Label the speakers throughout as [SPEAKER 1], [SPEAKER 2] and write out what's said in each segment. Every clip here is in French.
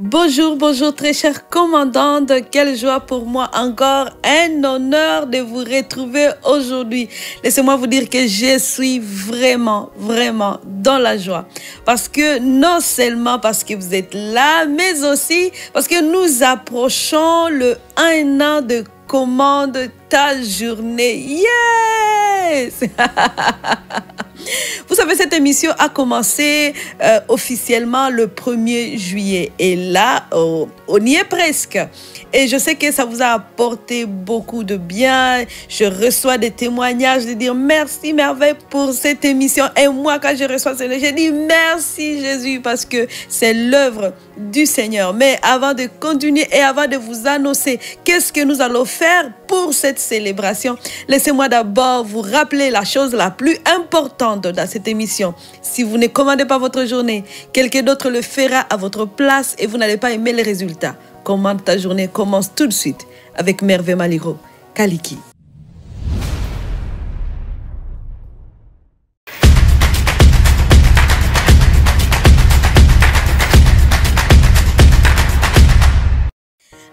[SPEAKER 1] Bonjour, bonjour très chère commandante, quelle joie pour moi, encore un honneur de vous retrouver aujourd'hui. Laissez-moi vous dire que je suis vraiment dans la joie. Parce que non seulement parce que vous êtes là, mais aussi parce que nous approchons le 1 an de commande ta journée. Yes! Vous savez, cette émission a commencé officiellement le 1er juillet. Et là, on y est presque. Et je sais que ça vous a apporté beaucoup de bien. Je reçois des témoignages de dire merci merveille pour cette émission. Et moi, quand je reçois cela, je dis merci Jésus parce que c'est l'œuvre du Seigneur. Mais avant de continuer et avant de vous annoncer qu'est-ce que nous allons faire pour cette célébration, laissez-moi d'abord vous rappeler la chose la plus importante dans cette émission. Si vous ne commandez pas votre journée, quelqu'un d'autre le fera à votre place et vous n'allez pas aimer les résultats. Commande ta journée commence tout de suite avec Merveille Maliro, Kaliki.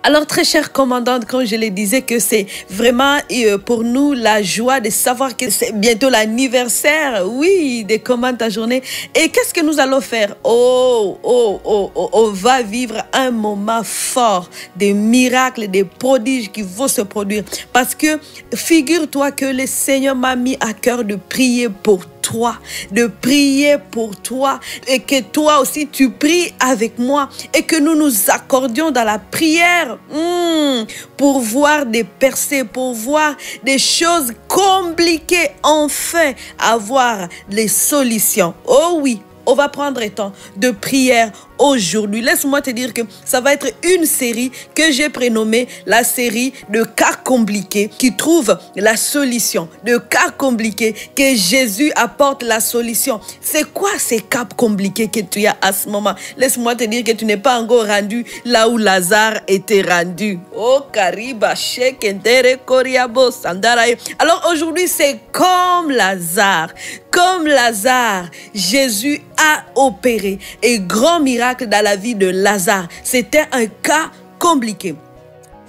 [SPEAKER 1] Alors, très chère commandante, comme je le disais, que c'est vraiment pour nous la joie de savoir que c'est bientôt l'anniversaire, oui, de Commande ta journée. Et qu'est-ce que nous allons faire? On va vivre un moment fort, des miracles, des prodiges qui vont se produire. Parce que figure-toi que le Seigneur m'a mis à cœur de prier pour toi, de prier pour toi et que toi aussi tu pries avec moi et que nous nous accordions dans la prière pour voir des percées, pour voir des choses compliquées, enfin avoir les solutions. Oh oui, on va prendre le temps de prière aujourd'hui. Laisse-moi te dire que ça va être une série que j'ai prénommée la série de cas compliqués qui trouvent la solution. De cas compliqués que Jésus apporte la solution. C'est quoi ces cas compliqués que tu as à ce moment? Laisse-moi te dire que tu n'es pas encore rendu là où Lazare était rendu. Oh, Kariba, Shekendere, Koriabo, Sandarae. Alors aujourd'hui, c'est comme Lazare. Comme Lazare, Jésus a opéré un grand miracle dans la vie de Lazare. C'était un cas compliqué.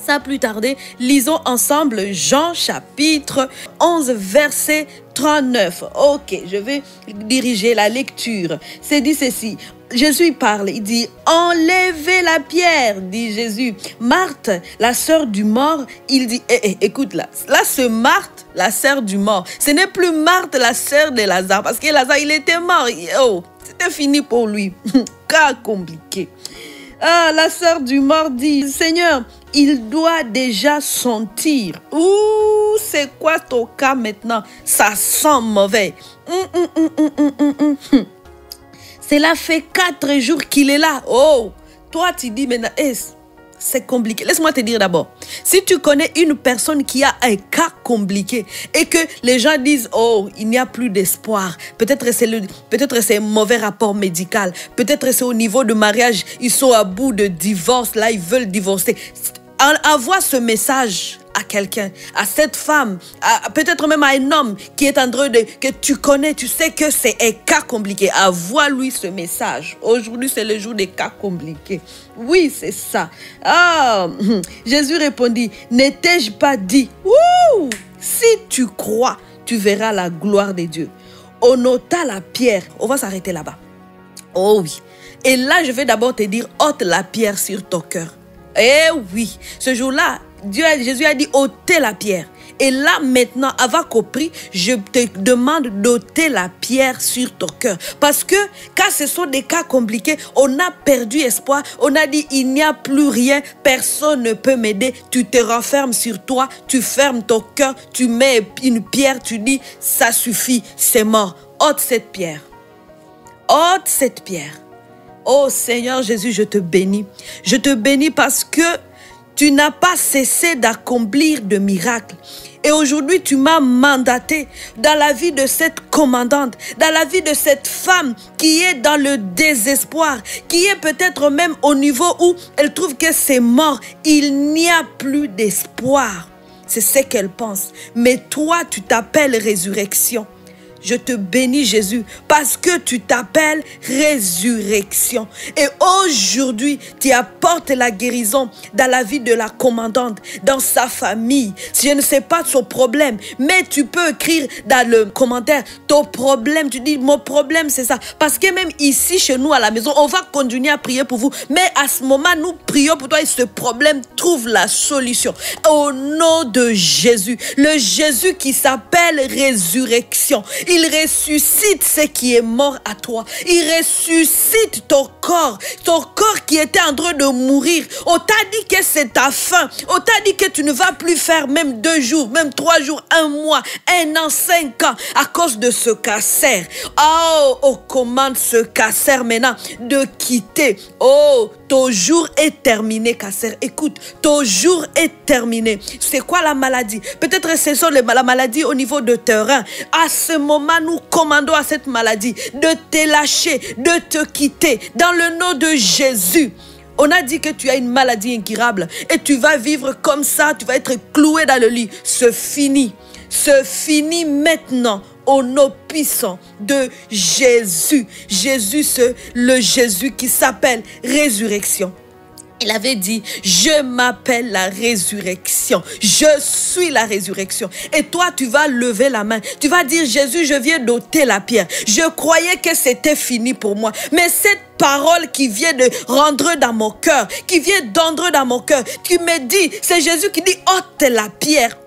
[SPEAKER 1] Sans plus tarder, lisons ensemble Jean chapitre 11 verset 39. Ok, je vais diriger la lecture. C'est dit ceci. Jésus parle, il dit « Enlevez la pierre », dit Jésus. Marthe, la sœur du mort, il dit écoute là, c'est Marthe, la sœur du mort. Ce n'est plus Marthe, la sœur de Lazare, parce que Lazare, il était mort. Oh, c'était fini pour lui. Cas compliqué. Ah, la sœur du mort dit « Seigneur, il doit déjà sentir. » Ouh, c'est quoi ton cas maintenant? Ça sent mauvais. Cela fait 4 jours qu'il est là. Oh, toi tu dis maintenant, c'est compliqué. Laisse-moi te dire d'abord, si tu connais une personne qui a un cas compliqué et que les gens disent, oh, il n'y a plus d'espoir, peut-être c'est un mauvais rapport médical, peut-être c'est au niveau de mariage, ils sont à bout de divorce, là ils veulent divorcer. Envoie ce message à quelqu'un, à cette femme, peut-être même à un homme qui est en train de, que tu connais, tu sais que c'est un cas compliqué. Envoie-lui ce message. Aujourd'hui, c'est le jour des cas compliqués. Oui, c'est ça. Ah, Jésus répondit, n'ai-je pas dit, si tu crois, tu verras la gloire de Dieu. On ôta la pierre. On va s'arrêter là-bas. Oh oui. Et là, je vais d'abord te dire, ôte la pierre sur ton cœur. Eh oui, ce jour-là, Jésus a dit ôtez la pierre. Et là maintenant, avant qu'on prie, je te demande d'ôter la pierre sur ton cœur. Parce que quand ce sont des cas compliqués, on a perdu espoir. On a dit il n'y a plus rien, personne ne peut m'aider. Tu te renfermes sur toi, tu fermes ton cœur, tu mets une pierre, tu dis ça suffit, c'est mort. Ôte cette pierre. Ôte cette pierre. Oh Seigneur Jésus, je te bénis. Je te bénis parce que tu n'as pas cessé d'accomplir de miracles. Et aujourd'hui, tu m'as mandaté dans la vie de cette commandante, dans la vie de cette femme qui est dans le désespoir, qui est peut-être même au niveau où elle trouve que c'est mort. Il n'y a plus d'espoir. C'est ce qu'elle pense. Mais toi, tu t'appelles résurrection. Je te bénis Jésus parce que tu t'appelles résurrection. Et aujourd'hui, tu apportes la guérison dans la vie de la commandante, dans sa famille. Je ne sais pas son problème, mais tu peux écrire dans le commentaire ton problème. Tu dis, mon problème c'est ça. Parce que même ici, chez nous à la maison, on va continuer à prier pour vous. Mais à ce moment, nous prions pour toi et ce problème trouve la solution. Au nom de Jésus, le Jésus qui s'appelle résurrection. Il ressuscite ce qui est mort à toi. Il ressuscite ton corps qui était en train de mourir. On t'a dit que c'est ta fin. On t'a dit que tu ne vas plus faire même 2 jours, même 3 jours, 1 mois, 1 an, 5 ans à cause de ce cancer. Oh, on commande ce cancer maintenant de quitter. Oh, ton jour est terminé, cancer. Écoute, ton jour est terminé. C'est quoi la maladie? Peut-être ce sont la maladie au niveau de terrain. À ce moment, nous commandons à cette maladie de te lâcher, de te quitter. Dans le nom de Jésus. On a dit que tu as une maladie incurable et tu vas vivre comme ça, tu vas être cloué dans le lit. C'est fini. C'est fini maintenant au nom puissant de Jésus. Jésus, c'est le Jésus qui s'appelle résurrection. Il avait dit, je m'appelle la résurrection. Je suis la résurrection. Et toi, tu vas lever la main. Tu vas dire, Jésus, je viens d'ôter la pierre. Je croyais que c'était fini pour moi. Mais cette parole qui vient de rentrer dans mon cœur, qui vient d'entrer dans mon cœur, qui me dit, c'est Jésus qui dit, ôte la pierre,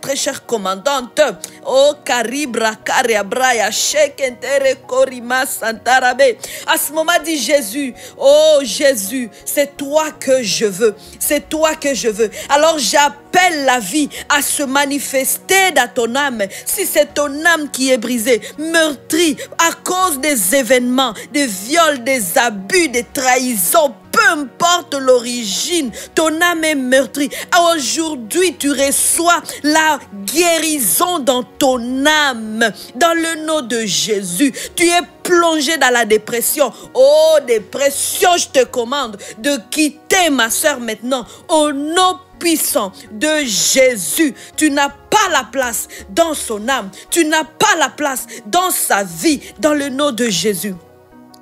[SPEAKER 1] très chère commandante. Oh, Karibra, Kariabraya, Shekentere, Korima, Santarabe. À ce moment, dit Jésus, oh Jésus, c'est toi que je veux, c'est toi que je veux. Alors j'appelle la vie à se manifester dans ton âme. Si c'est ton âme qui est brisée, meurtrie à cause des événements, des viols, des abus, des trahisons, peu importe l'origine, ton âme est meurtrie. Aujourd'hui, tu reçois la guérison dans ton âme. Dans le nom de Jésus, tu es plongé dans la dépression. Oh, dépression, je te commande de quitter ma soeur maintenant. Au nom puissant de Jésus, tu n'as pas la place dans son âme. Tu n'as pas la place dans sa vie. Dans le nom de Jésus.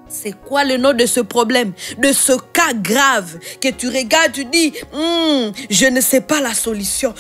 [SPEAKER 1] C'est quoi le nom de ce problème, de ce cas grave que tu regardes, tu dis, je ne sais pas la solution.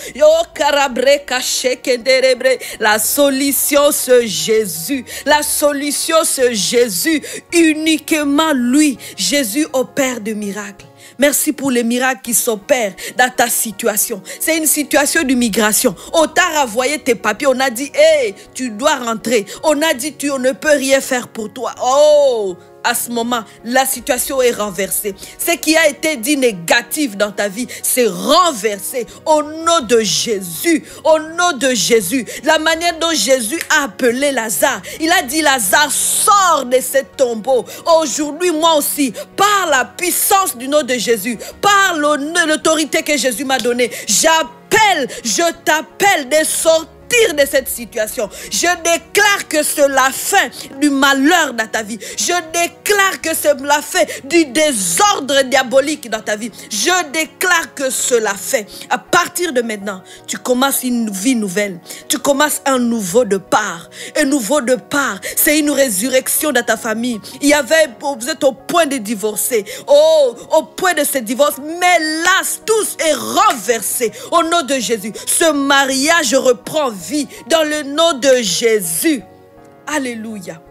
[SPEAKER 1] La solution, c'est Jésus. La solution, c'est Jésus. Uniquement lui. Jésus opère de miracles. Merci pour les miracles qui s'opèrent dans ta situation. C'est une situation d'immigration. On t'a renvoyé tes papiers. On a dit, hey, tu dois rentrer. On a dit, on ne peut rien faire pour toi. Oh, à ce moment, la situation est renversée. Ce qui a été dit négatif dans ta vie, c'est renversé au nom de Jésus. Au nom de Jésus. La manière dont Jésus a appelé Lazare. Il a dit, Lazare, sors de ce tombeau. Aujourd'hui, moi aussi, par la puissance du nom de Jésus, par l'autorité que Jésus m'a donnée, je t'appelle de sortir de cette situation. Je déclare que c'est la fin du malheur dans ta vie. Je déclare que c'est la fin du désordre diabolique dans ta vie. Je déclare que c'est la fin. À partir de maintenant, tu commences une vie nouvelle. Tu commences un nouveau départ. Un nouveau départ, c'est une résurrection dans ta famille. Vous êtes au point de divorcer. Oh, au point de ce divorce. Mais là, tout est renversé. Au nom de Jésus. Ce mariage reprend vie dans le nom de Jésus. Alléluia.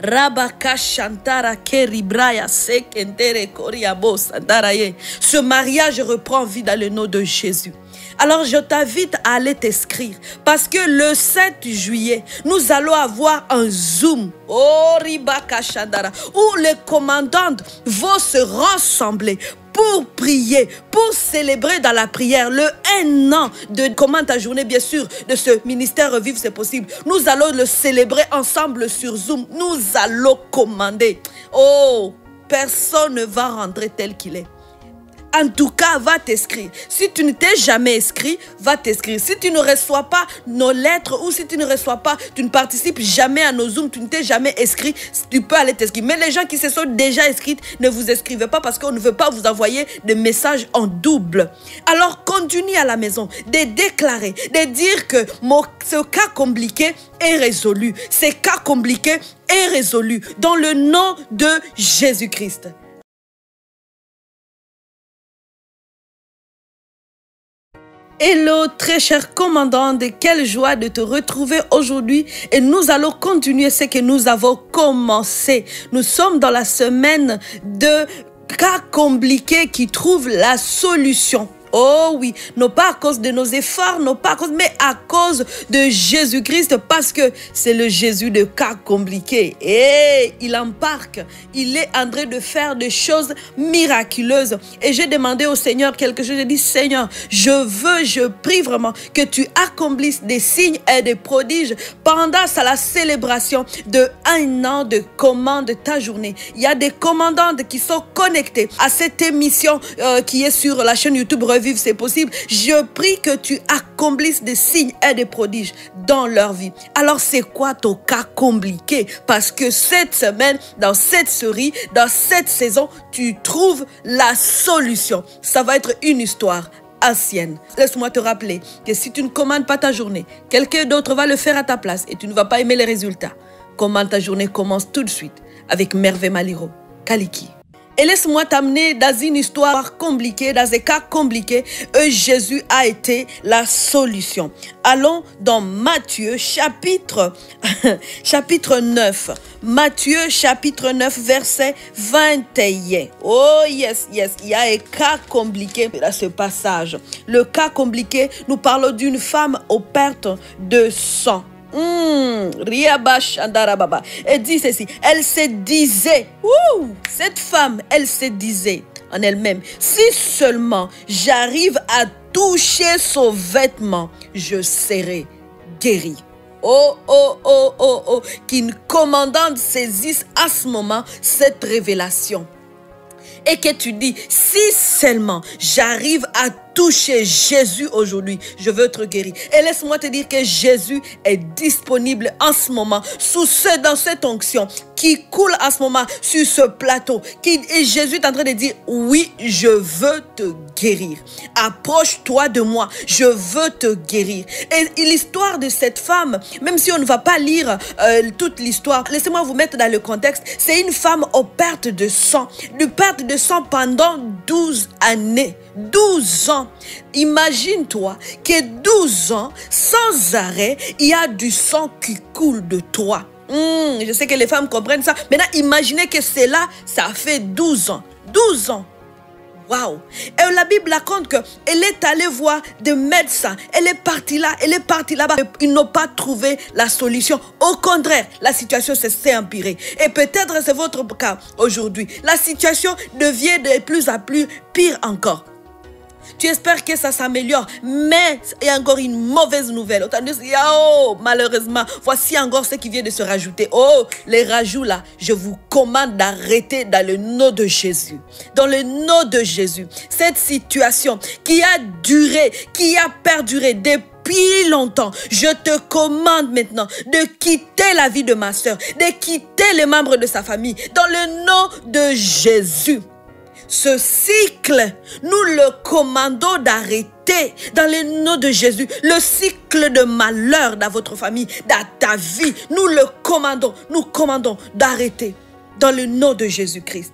[SPEAKER 1] Rabaka Shantara Keribraya Sekentere Koriabo Santaraye. Ce mariage reprend vie dans le nom de Jésus. Alors je t'invite à aller t'inscrire parce que le 7 juillet, nous allons avoir un Zoom où les commandantes vont se rassembler pour prier, pour célébrer dans la prière le 1 an de Commande ta journée, bien sûr, de ce ministère Vivre c'est possible. Nous allons le célébrer ensemble sur Zoom. Nous allons commander. Oh, personne ne va rentrer tel qu'il est. en tout cas, va t'inscrire. Si tu ne t'es jamais inscrit, va t'inscrire. Si tu ne reçois pas nos lettres ou si tu ne reçois pas, tu ne participes jamais à nos Zooms, tu ne t'es jamais inscrit, tu peux aller t'inscrire. Mais les gens qui se sont déjà inscrits, ne vous inscrivez pas parce qu'on ne veut pas vous envoyer des messages en double. Alors, continue à la maison de déclarer, de dire que ce cas compliqué est résolu. Ce cas compliqué est résolu dans le nom de Jésus-Christ. Hello très cher commandant, quelle joie de te retrouver aujourd'hui et nous allons continuer ce que nous avons commencé. Nous sommes dans la semaine de cas compliqués qui trouvent la solution. Oh oui, non pas à cause de nos efforts, non pas à cause, mais à cause de Jésus-Christ, parce que c'est le Jésus de cas compliqués. Et il embarque, il est en train de faire des choses miraculeuses. Et j'ai demandé au Seigneur quelque chose, j'ai dit, Seigneur, je prie vraiment que tu accomplisses des signes et des prodiges pendant la célébration de 1 an de commande de ta journée. Il y a des commandantes qui sont connectées à cette émission qui est sur la chaîne YouTube Vivre, c'est possible. Je prie que tu accomplisses des signes et des prodiges dans leur vie. Alors, c'est quoi ton cas compliqué? Parce que cette semaine, dans cette série, dans cette saison, tu trouves la solution. Ça va être une histoire ancienne. Laisse-moi te rappeler que si tu ne commandes pas ta journée, quelqu'un d'autre va le faire à ta place et tu ne vas pas aimer les résultats. Commande ta journée commence tout de suite avec Merveille Maliro, Kaliki. Et laisse-moi t'amener dans une histoire compliquée, dans un cas compliqué, où Jésus a été la solution. Allons dans Matthieu chapitre 9. Matthieu chapitre 9 verset 21. Oh yes, yes, il y a un cas compliqué dans ce passage. Le cas compliqué, nous parlons d'une femme aux pertes de sang. Elle dit ceci, elle se disait, cette femme, elle se disait en elle-même, si seulement j'arrive à toucher son vêtement, je serai guérie. Qu'une commandante saisisse à ce moment cette révélation. Et que tu dis, si seulement j'arrive à toucher Jésus aujourd'hui, je veux être guéri. Et laisse-moi te dire que Jésus est disponible en ce moment, dans cette onction qui coule en ce moment sur ce plateau. Et Jésus est en train de dire, oui, je veux te guérir. Approche-toi de moi, je veux te guérir. Et l'histoire de cette femme, même si on ne va pas lire toute l'histoire, laissez-moi vous mettre dans le contexte. C'est une femme aux pertes de sang. De perte de sang pendant 12 années. 12 ans. Imagine-toi que 12 ans, sans arrêt, il y a du sang qui coule de toi. Je sais que les femmes comprennent ça. Maintenant, imaginez que c'est là, ça fait 12 ans. 12 ans. Waouh! Et la Bible raconte qu'elle est allée voir des médecins. Elle est partie là, elle est partie là-bas. Ils n'ont pas trouvé la solution. Au contraire, la situation s'est empirée. Et peut-être c'est votre cas aujourd'hui. La situation devient de plus en plus pire encore. Tu espères que ça s'améliore, mais il y a encore une mauvaise nouvelle. Malheureusement, voici encore ce qui vient de se rajouter. Les rajouts là, je vous commande d'arrêter dans le nom de Jésus. Dans le nom de Jésus. Cette situation qui a duré, qui a perduré depuis longtemps, je te commande maintenant de quitter la vie de ma soeur, de quitter les membres de sa famille. Dans le nom de Jésus. Ce cycle, nous le commandons d'arrêter dans le nom de Jésus. Le cycle de malheur dans votre famille, dans ta vie, nous le commandons d'arrêter dans le nom de Jésus-Christ.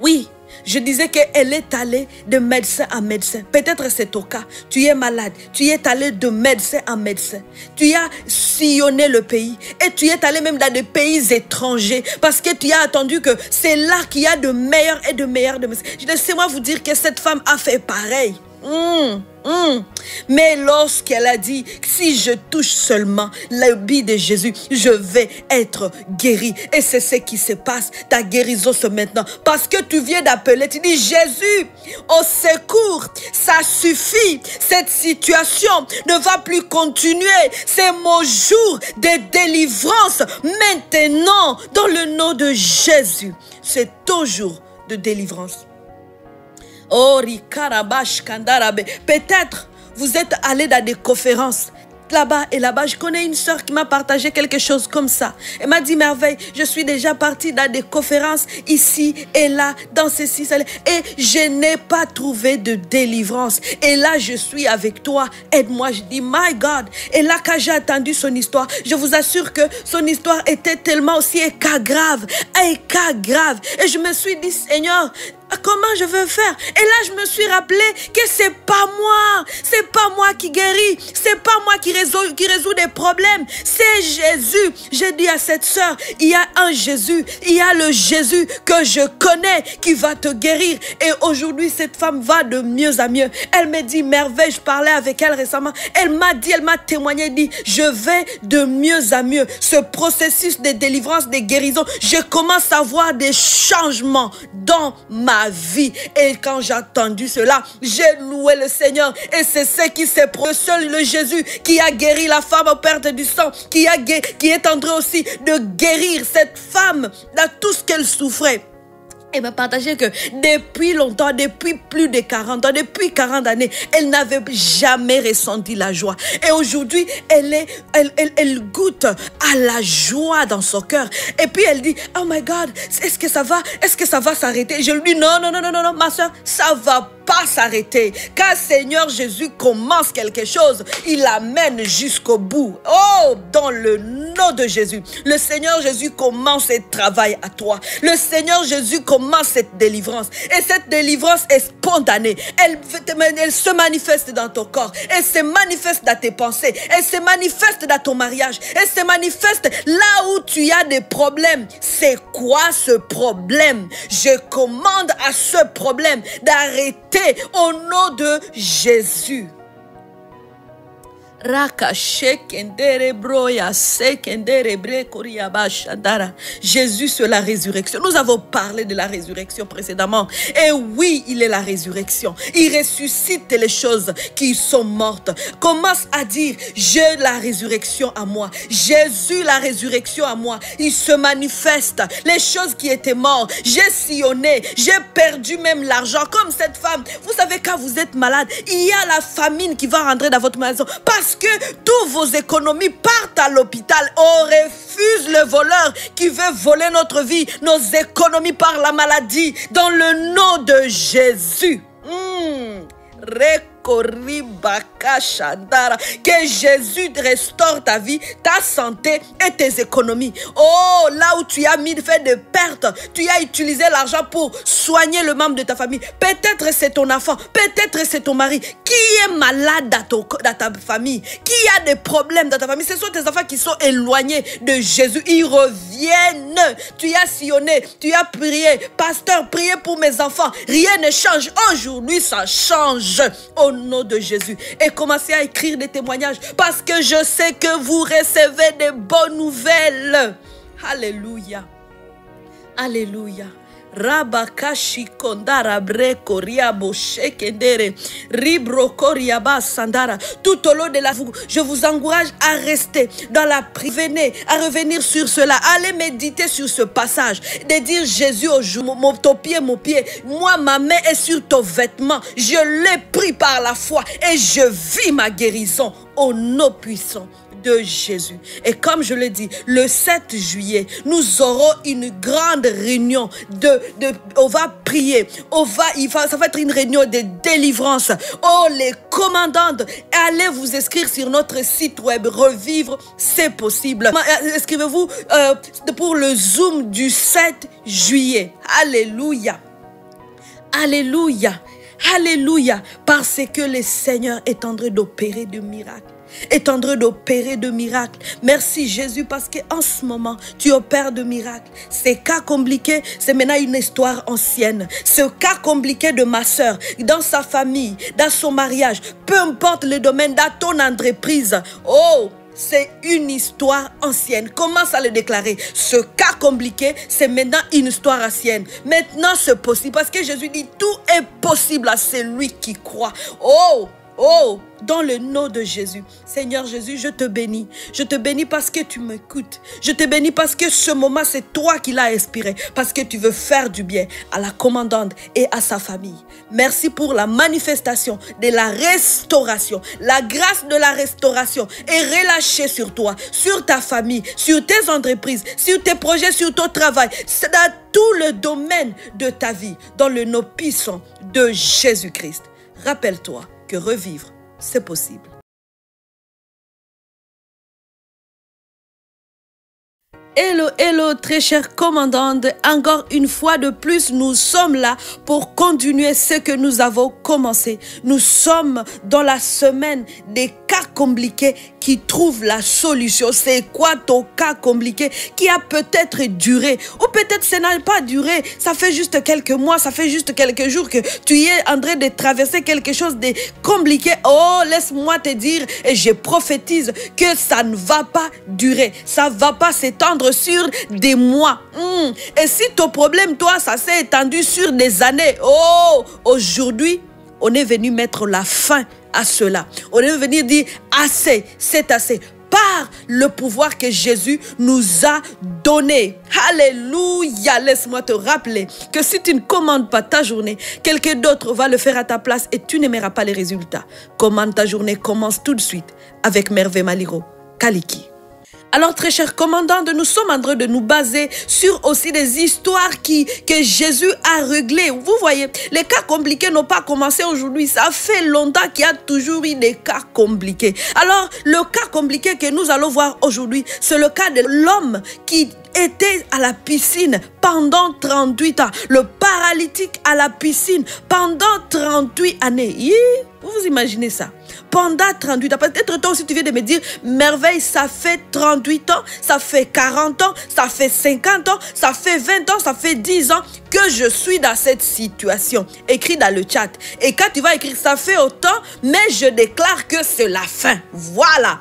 [SPEAKER 1] Oui, je disais qu'elle est allée de médecin en médecin. Peut-être c'est ton cas. Tu es malade. Tu es allé de médecin en médecin. Tu as sillonné le pays. Et tu es allé même dans des pays étrangers. Parce que tu as attendu que c'est là qu'il y a de meilleurs et de meilleurs de médecins. Laissez-moi vous dire que cette femme a fait pareil. Mais lorsqu'elle a dit, si je touche seulement l'habit de Jésus, je vais être guéri. Et c'est ce qui se passe. Ta guérison c'est maintenant. Parce que tu viens d'appeler, tu dis, Jésus, au secours, ça suffit. Cette situation ne va plus continuer. C'est mon jour de délivrance. Maintenant, dans le nom de Jésus, c'est ton jour de délivrance. Oh, Rikarabash Kandarabe. Peut-être vous êtes allé dans des conférences. Là-bas et là-bas, je connais une sœur qui m'a partagé quelque chose comme ça. Elle m'a dit, Merveille, je suis déjà partie dans des conférences ici et là, dans ceci, cela, et je n'ai pas trouvé de délivrance. Et là, je suis avec toi, aide-moi. Je dis, my God. Et là, quand j'ai entendu son histoire, je vous assure que son histoire était tellement aussi un cas grave. Et je me suis dit, Seigneur, comment je veux faire? Et là, je me suis rappelé que c'est pas moi qui guérit, c'est pas moi qui résout des problèmes, c'est Jésus. J'ai dit à cette sœur, il y a un Jésus, il y a le Jésus que je connais qui va te guérir. Et aujourd'hui, cette femme va de mieux à mieux. Elle me dit, Merveille, je parlais avec elle récemment, elle m'a témoigné, dit, je vais de mieux à mieux. Ce processus de délivrance, de guérison, je commence à voir des changements dans ma vie. Et quand j'ai entendu cela, j'ai loué le Seigneur. Et c'est ce qui s'est produit. Seul le Jésus qui a guéri la femme en perte du sang, qui est en train aussi de guérir cette femme dans tout ce qu'elle souffrait. Elle m'a partagé que depuis longtemps, depuis plus de 40 ans, depuis 40 années, elle n'avait jamais ressenti la joie. Et aujourd'hui, elle goûte à la joie dans son cœur. Et puis elle dit, oh my God, est-ce que ça va s'arrêter? Je lui dis, non, ma soeur, ça va pas s'arrêter. Car Seigneur Jésus commence quelque chose, il l'amène jusqu'au bout. Oh, dans le nom de Jésus, le Seigneur Jésus commence ce travail à toi. Le Seigneur Jésus commence cette délivrance. Et cette délivrance est spontanée. Elle se manifeste dans ton corps. Elle se manifeste dans tes pensées. Elle se manifeste dans ton mariage. Elle se manifeste là où tu as des problèmes. C'est quoi ce problème? Je commande à ce problème d'arrêter au nom de Jésus. Jésus, c'est la résurrection. Nous avons parlé de la résurrection précédemment. Et oui, il est la résurrection. Il ressuscite les choses qui sont mortes. Commence à dire, j'ai la résurrection à moi. Jésus, la résurrection à moi. Il se manifeste. Les choses qui étaient mortes, j'ai sillonné, j'ai perdu même l'argent. Comme cette femme, vous savez, quand vous êtes malade, il y a la famine qui va rentrer dans votre maison. Parce que toutes vos économies partent à l'hôpital. On refuse le voleur qui veut voler notre vie, nos économies par la maladie. Dans le nom de Jésus. Que Jésus restaure ta vie, ta santé et tes économies. Oh, là où tu as fait de pertes, tu as utilisé l'argent pour soigner le membre de ta famille. Peut-être c'est ton enfant, peut-être c'est ton mari qui est malade dans ta famille, qui a des problèmes dans ta famille. Ce sont tes enfants qui sont éloignés de Jésus. Ils reviennent. Tu as sillonné, tu as prié. Pasteur, priez pour mes enfants. Rien ne change. Aujourd'hui, ça change. Au nom de Jésus. Et commencez à écrire des témoignages parce que je sais que vous recevez des bonnes nouvelles. Alléluia. Alléluia. Rabakashi kondara breko riabo shekendere ribro koriaba sandara. Tout au long de la vie, je vous encourage à rester dans la prière. Venez à revenir sur cela. Allez méditer sur ce passage. De dire Jésus au jour, ton pied, mon pied. Moi, ma main est sur ton vêtement. Je l'ai pris par la foi et je vis ma guérison au nom puissant de Jésus. Et comme je le dis, le 7 juillet, nous aurons une grande réunion on va prier, ça va être une réunion de délivrance. Oh, les commandantes, allez vous inscrire sur notre site web Revivre, c'est possible. Inscrivez-vous pour le Zoom du 7 juillet. Alléluia. Alléluia. Alléluia. Parce que le Seigneur est en train d'opérer de miracles. Est en train d'opérer de miracles. Merci Jésus parce qu'en ce moment, tu opères de miracles. Ces cas compliqués, c'est maintenant une histoire ancienne. Ce cas compliqué de ma soeur, dans sa famille, dans son mariage, peu importe le domaine, dans ton entreprise. Oh, c'est une histoire ancienne. Commence à le déclarer. Ce cas compliqué, c'est maintenant une histoire ancienne. Maintenant, c'est possible parce que Jésus dit tout est possible à celui qui croit. Oh, Oh, dans le nom de Jésus. Seigneur Jésus, je te bénis. Je te bénis parce que tu m'écoutes. Je te bénis parce que ce moment, c'est toi qui l'as inspiré. Parce que tu veux faire du bien à la commandante et à sa famille. Merci pour la manifestation de la restauration. La grâce de la restauration est relâchée sur toi, sur ta famille, sur tes entreprises, sur tes projets, sur ton travail. C'est dans tout le domaine de ta vie, dans le nom puissant de Jésus-Christ. Rappelle-toi que revivre, c'est possible. Hello, hello, très chère commandante. Encore une fois de plus, nous sommes là pour continuer ce que nous avons commencé. Nous sommes dans la semaine des cas compliqués qui trouvent la solution. C'est quoi ton cas compliqué qui a peut-être duré? Ou peut-être ça n'a pas duré. Ça fait juste quelques mois, ça fait juste quelques jours que tu es en train de traverser quelque chose de compliqué. Oh, laisse-moi te dire et je prophétise que ça ne va pas durer. Ça ne va pas s'étendre sur des mois. Et si ton problème, toi, ça s'est étendu sur des années. Oh, aujourd'hui, on est venu mettre la fin à cela. On est venu dire assez, c'est assez. Par le pouvoir que Jésus nous a donné. Alléluia. Laisse-moi te rappeler que si tu ne commandes pas ta journée, quelqu'un d'autre va le faire à ta place et tu n'aimeras pas les résultats. Commande ta journée, commence tout de suite avec Merveille Maliro Kaliki. Alors, très chers commandants, nous sommes en train de nous baser sur aussi des histoires que Jésus a réglées. Vous voyez, les cas compliqués n'ont pas commencé aujourd'hui. Ça fait longtemps qu'il y a toujours eu des cas compliqués. Alors, le cas compliqué que nous allons voir aujourd'hui, c'est le cas de l'homme qui était à la piscine pendant 38 ans. Le paralytique à la piscine pendant 38 années. Vous imaginez ça? Pendant 38 ans. Peut-être toi aussi tu viens de me dire, Merveille, ça fait 38 ans, ça fait 40 ans, ça fait 50 ans, ça fait 20 ans, ça fait 10 ans que je suis dans cette situation. Écris dans le chat. Et quand tu vas écrire, ça fait autant, mais je déclare que c'est la fin. Voilà.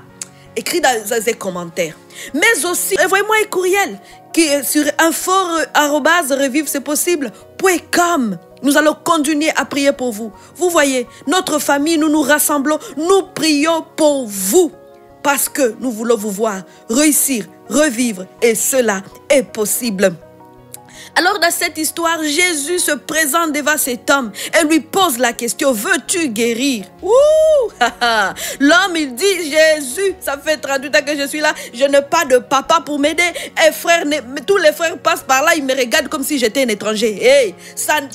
[SPEAKER 1] Écris dans les commentaires. Mais aussi, envoyez-moi un courriel qui est sur info@revivre-c'est-possible.com. Nous allons continuer à prier pour vous. Vous voyez, notre famille, nous nous rassemblons, nous prions pour vous. Parce que nous voulons vous voir réussir, revivre. Et cela est possible. Alors dans cette histoire, Jésus se présente devant cet homme et lui pose la question, veux-tu guérir? L'homme il dit, Jésus, ça fait 38 ans que je suis là, je n'ai pas de papa pour m'aider. Et frère, tous les frères passent par là, ils me regardent comme si j'étais un étranger. Hey,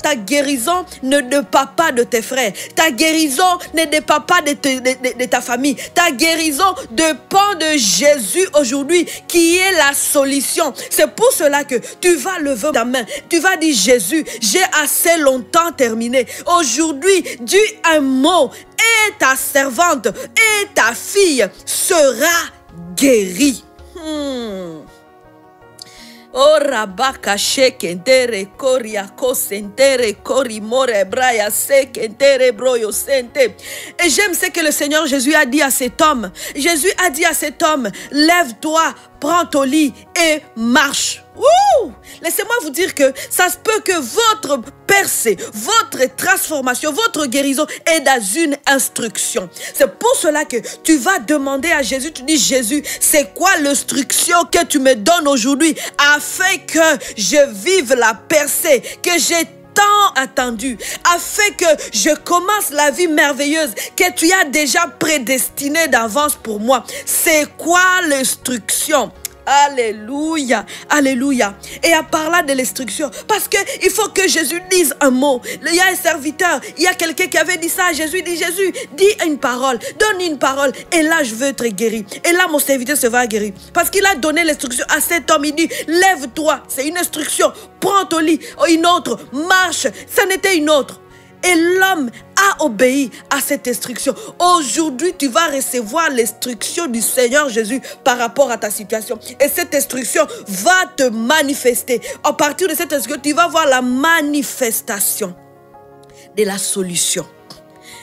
[SPEAKER 1] ta guérison ne dépend pas de tes frères. Ta guérison ne dépend pas de ta famille. Ta guérison dépend de Jésus aujourd'hui qui est la solution. C'est pour cela que tu vas lever ta main. Tu vas dire, Jésus, j'ai assez longtemps terminé. Aujourd'hui, dis un mot et ta servante et ta fille sera guérie. Oh rabaka shekentere koria kosentere kori more braya sekentere broyo sente. Et j'aime ce que le Seigneur Jésus a dit à cet homme. Jésus a dit à cet homme, lève-toi, prends ton lit et marche. Laissez-moi vous dire que ça se peut que votre percée, votre transformation, votre guérison est dans une instruction. C'est pour cela que tu vas demander à Jésus, tu dis, Jésus, c'est quoi l'instruction que tu me donnes aujourd'hui afin que je vive la percée, que j'ai tant attendu, afin que je commence la vie merveilleuse que tu as déjà prédestinée d'avance pour moi. C'est quoi l'instruction? Alléluia, alléluia. Et à parler de l'instruction, parce qu'il faut que Jésus dise un mot. Il y a un serviteur, il y a quelqu'un qui avait dit ça à Jésus. Il dit, Jésus, dis une parole, donne une parole. Et là, je veux être guéri. Et là, mon serviteur se va guérir. Parce qu'il a donné l'instruction à cet homme. Il dit, lève-toi. C'est une instruction. Prends ton lit. Une autre, marche. Ça n'était une autre. Et l'homme a obéi à cette instruction. Aujourd'hui, tu vas recevoir l'instruction du Seigneur Jésus par rapport à ta situation. Et cette instruction va te manifester. À partir de cette instruction, tu vas voir la manifestation de la solution.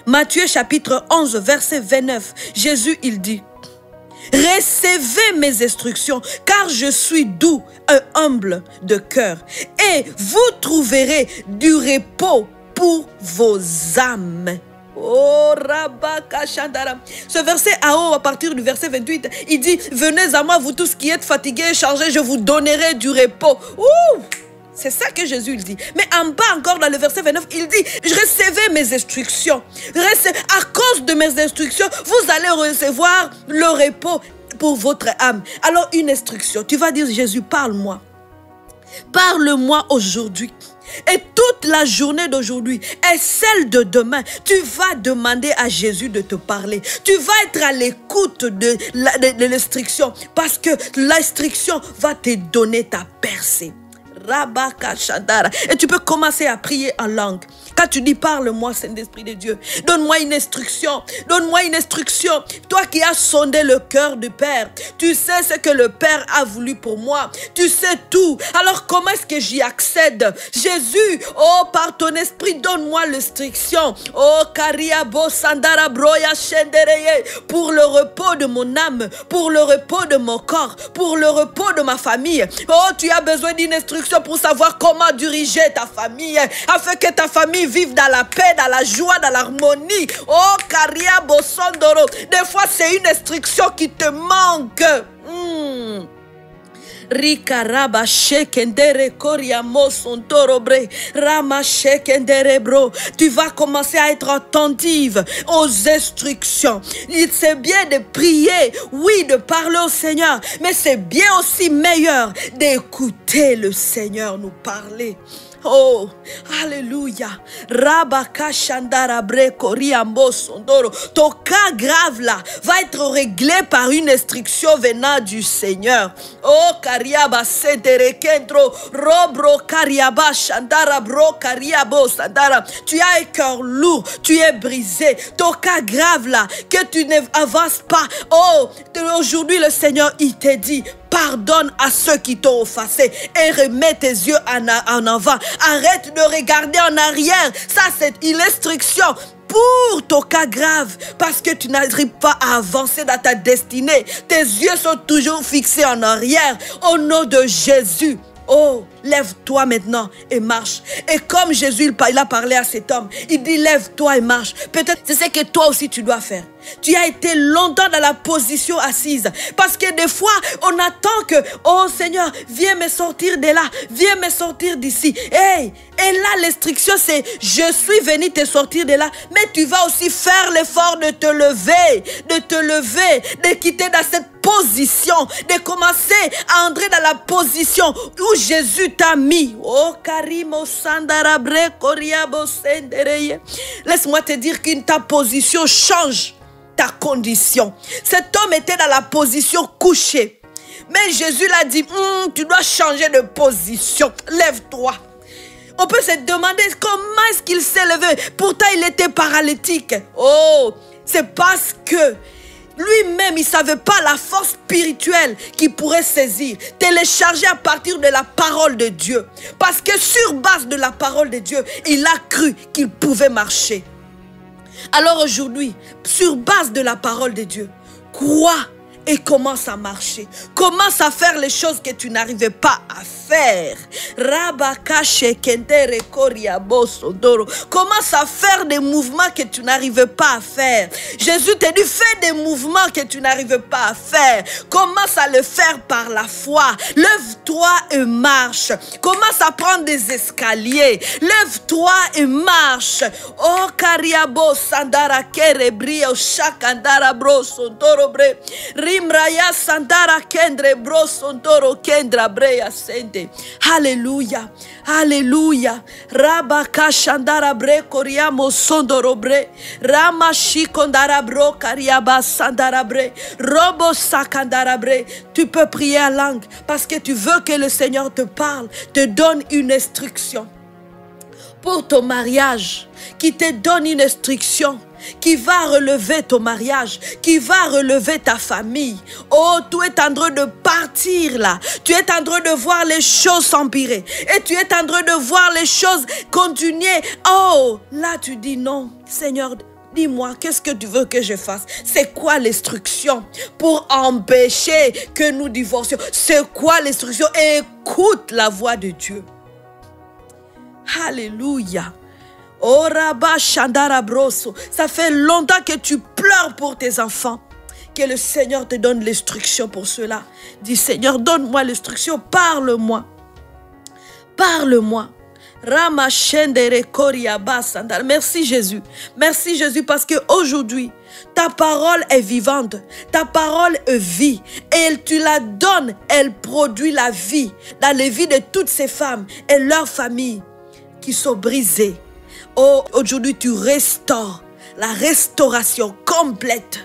[SPEAKER 1] Matthieu chapitre 11, verset 29. Jésus, il dit, recevez mes instructions, car je suis doux et humble de cœur. Et vous trouverez du repos pour vos âmes. Oh, Rabaka Chandara. Ce verset à partir du verset 28, il dit, venez à moi, vous tous qui êtes fatigués et chargés, je vous donnerai du repos. Ouh! C'est ça que Jésus il dit. Mais en bas encore dans le verset 29, il dit, recevez mes instructions. À cause de mes instructions, vous allez recevoir le repos pour votre âme. Alors une instruction, tu vas dire, Jésus, parle-moi. Parle-moi aujourd'hui. Et toute la journée d'aujourd'hui et celle de demain, tu vas demander à Jésus de te parler. Tu vas être à l'écoute de l'instruction parce que l'instruction va te donner ta percée. Rabaka Chandara. Et tu peux commencer à prier en langue. Quand tu dis parle-moi, Saint-Esprit de Dieu, donne-moi une instruction. Donne-moi une instruction. Toi qui as sondé le cœur du Père, tu sais ce que le Père a voulu pour moi. Tu sais tout. Alors comment est-ce que j'y accède? Jésus, oh par ton esprit, donne-moi l'instruction. Oh Kariabo Sandara Broya Shendereye, pour le repos de mon âme, pour le repos de mon corps, pour le repos de ma famille. Oh, tu as besoin d'une instruction pour savoir comment diriger ta famille, afin que ta famille vive dans la paix, dans la joie, dans l'harmonie. Oh, Karia Bosondoro. Des fois, c'est une instruction qui te manque. Rikaraba shekendere koriamo sontorobre rama shekendere bro. Tu vas commencer à être attentive aux instructions. C'est bien de prier, oui, de parler au Seigneur, mais c'est bien aussi meilleur d'écouter le Seigneur nous parler. Oh, alléluia. Rabaka Shandara Breko Riambo Sondoro. Ton cas grave là va être réglé par une instruction venant du Seigneur. Oh, Kariaba Sedere Kendro Robro Kariaba Shandara Bro Kariabo Sandara. Tu as un cœur lourd, tu es brisé. Ton cas grave là, que tu n'avances pas. Oh, aujourd'hui le Seigneur il te dit, pardonne à ceux qui t'ont offensé et remets tes yeux en avant. Arrête de regarder en arrière. Ça, c'est une instruction pour ton cas grave. Parce que tu n'arrives pas à avancer dans ta destinée. Tes yeux sont toujours fixés en arrière. Au nom de Jésus. Oh, lève-toi maintenant et marche. Et comme Jésus il a parlé à cet homme, il dit lève-toi et marche. Peut-être c'est ce que toi aussi tu dois faire. Tu as été longtemps dans la position assise. Parce que des fois, on attend que, oh Seigneur, viens me sortir de là. Viens me sortir d'ici. Hey, et là, l'instruction, c'est, je suis venu te sortir de là. Mais tu vas aussi faire l'effort de te lever. De quitter dans cette position. De commencer à entrer dans la position où Jésus t'a mis. Oh, Karimo Sandarabre Koriabo Sendereye. Laisse-moi te dire que ta position change ta condition. Cet homme était dans la position couchée. Mais Jésus l'a dit, tu dois changer de position. Lève-toi. On peut se demander comment est-ce qu'il s'est levé. Pourtant, il était paralytique. Oh, c'est parce que lui-même, il ne savait pas la force spirituelle qu'il pourrait saisir, télécharger à partir de la parole de Dieu. Parce que sur base de la parole de Dieu, il a cru qu'il pouvait marcher. Alors aujourd'hui, sur base de la parole de Dieu, crois et commence à marcher. Commence à faire les choses que tu n'arrivais pas à faire. Commence à faire des mouvements que tu n'arrivais pas à faire. Jésus t'a dit, fais des mouvements que tu n'arrivais pas à faire. Commence à le faire par la foi. Lève-toi et marche. Commence à prendre des escaliers. Lève-toi et marche. Oh, Kariabo Sandara Kerebrio Shakandara Bro Sondorobre. Rimraya Sandara Kendre Bro Sondoro Kendra Breya Sende. Alléluia. Alléluia. Rabaka Shandara Bre Koriamo Sondorobre. Rama Shikondara Bro Kariaba Sandara Bre. Robo Sakandara Bre. Tu peux prier en langue parce que tu veux que le Seigneur te parle, te donne une instruction. Pour ton mariage, qui te donne une instruction, qui va relever ton mariage, qui va relever ta famille. Oh, tu es en train de partir là. Tu es en train de voir les choses s'empirer. Et tu es en train de voir les choses continuer. Oh, là tu dis non, Seigneur, dis-moi, qu'est-ce que tu veux que je fasse? C'est quoi l'instruction pour empêcher que nous divorcions? C'est quoi l'instruction? Écoute la voix de Dieu. Alléluia. Oh Rabba Shandara Broso. Ça fait longtemps que tu pleures pour tes enfants. Que le Seigneur te donne l'instruction pour cela. Dis Seigneur, donne-moi l'instruction, parle-moi. Parle-moi. Merci Jésus. Merci Jésus parce qu'aujourd'hui, ta parole est vivante. Ta parole est vie. Et tu la donnes, elle produit la vie dans les vies de toutes ces femmes et leurs familles qui sont brisées. Oh, aujourd'hui tu restaures la restauration complète.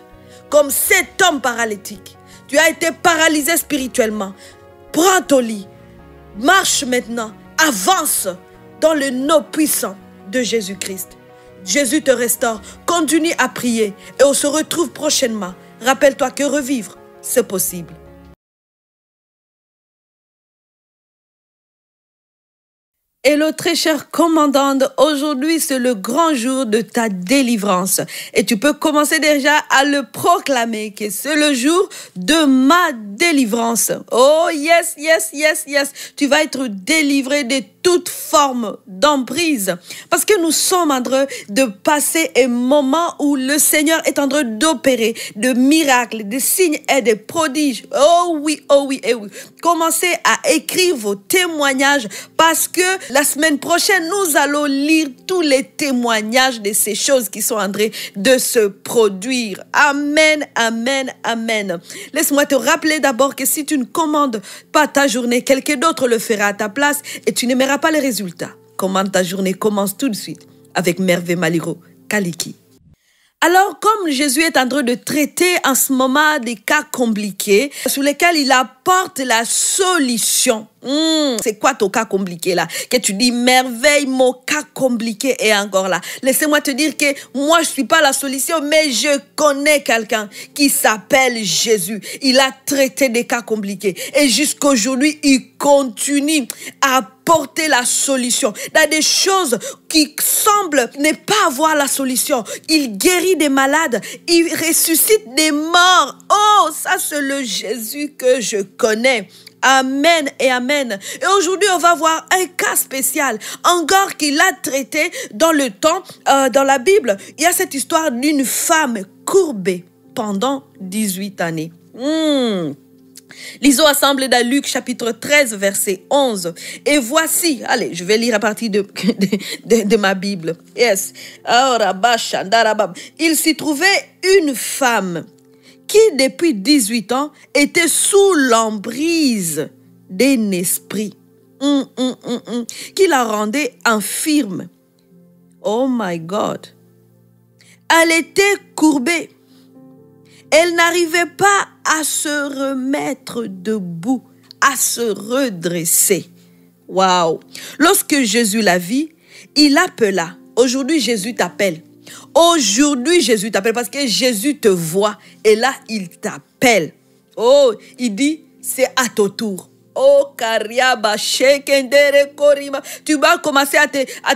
[SPEAKER 1] Comme cet homme paralytique. Tu as été paralysé spirituellement. Prends ton lit. Marche maintenant. Avance dans le nom puissant de Jésus-Christ. Jésus te restaure. Continue à prier et on se retrouve prochainement. Rappelle-toi que revivre, c'est possible. Hello très chère commandante, aujourd'hui c'est le grand jour de ta délivrance et tu peux commencer déjà à le proclamer que c'est le jour de ma délivrance. Oh yes, yes, yes, yes, tu vas être délivré de toute forme d'emprise parce que nous sommes en train de passer un moment où le Seigneur est en train d'opérer de miracles, de signes et de prodiges. Oh oui, oh oui, eh oui. Commencez à écrire vos témoignages parce que la semaine prochaine, nous allons lire tous les témoignages de ces choses qui sont en train de se produire. Amen, amen, amen. Laisse-moi te rappeler d'abord que si tu ne commandes pas ta journée, quelqu'un d'autre le fera à ta place et tu n'aimeras pas les résultats. Commande ta journée, commence tout de suite avec Merveille Maliro Kaliki. Alors, comme Jésus est en train de traiter en ce moment des cas compliqués sur lesquels il apporte la solution. C'est quoi ton cas compliqué là? Que tu dis merveille, mon cas compliqué est encore là. Laissez-moi te dire que moi je suis pas la solution, mais je connais quelqu'un qui s'appelle Jésus. Il a traité des cas compliqués et jusqu'aujourd'hui il continue à porter la solution dans des choses qui semblent ne pas avoir la solution. Il guérit des malades, il ressuscite des morts. Oh, ça c'est le Jésus que je connais. Amen et amen. Et aujourd'hui, on va voir un cas spécial, encore qu'il a traité dans le temps, dans la Bible. Il y a cette histoire d'une femme courbée pendant 18 années. Lisons ensemble dans Luc chapitre 13 verset 11. Et voici, allez, je vais lire à partir de ma Bible. Yes. Il s'y trouvait une femme qui depuis 18 ans était sous l'emprise d'un esprit qui la rendait infirme. Oh my God. Elle était courbée. Elle n'arrivait pas à se remettre debout, à se redresser. Waouh! Lorsque Jésus la vit, il l'appela. Aujourd'hui, Jésus t'appelle. Aujourd'hui, Jésus t'appelle parce que Jésus te voit et là, il t'appelle. Oh, il dit, c'est à ton tour. Oh, Kariaba, Shekendere Korima. Tu vas commencer à